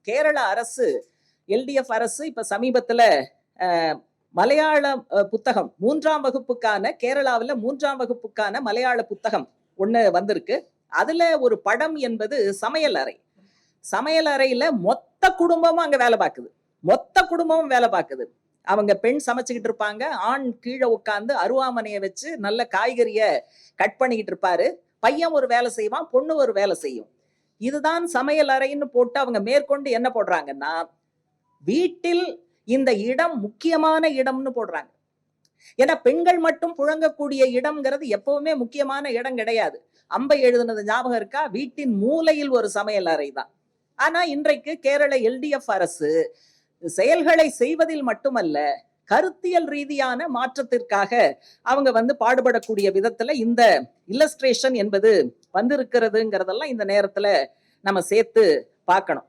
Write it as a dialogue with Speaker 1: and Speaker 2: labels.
Speaker 1: கேரள அரசு, எல்டிஎஃப் அரசு இப்ப சமீபத்துல மலையாள புத்தகம் 3ஆம் வகுப்புக்கான, கேரளாவில் 3ஆம் வகுப்புக்கான மலையாள புத்தகம் ஒண்ணு வந்திருக்கு. அதுல ஒரு படம் என்பது சமையல் அறை. சமையல் அறையில மொத்த குடும்பமும் அங்க வேலை பார்க்குது. மொத்த குடும்பமும் வேலை பார்க்குது. அவங்க பெண் சமைச்சுக்கிட்டு இருப்பாங்க, ஆண் கீழே உட்கார்ந்து அருவாமனையை வச்சு நல்ல காய்கறிய கட் பண்ணிக்கிட்டு இருப்பாரு. பையன் ஒரு வேலை செய்வான், பொண்ணு ஒரு வேலை செய்யும். இதுதான் சமையல் அறைன்னு போட்டு அவங்க மேற்கொண்டு என்ன போடுறாங்கன்னா, வீட்டில் இந்த இடம் முக்கியமான இடம்னு போடுறாங்க. ஏன்னா பெண்கள் மட்டும் புழங்கக்கூடிய இடம்ங்கிறது எப்பவுமே முக்கியமான இடம் கிடையாது. அம்பை எழுதுனது ஞாபகம் இருக்கா? வீட்டின் மூலையில் ஒரு சமையல் அறை தான். ஆனா இன்றைக்கு கேரள எல்டிஎஃப் அரசு செயல்களை செய்வதில் மட்டுமல்ல, கருத்தியல் ரீதியான மாற்றத்திற்காக அவங்க பாடுபடக்கூடிய விதத்துல இந்த இல்லஸ்ட்ரேஷன் என்பது வந்திருக்கிறதுங்கிறதெல்லாம் இந்த நேரத்துல நம்ம சேர்த்து பார்க்கணும்.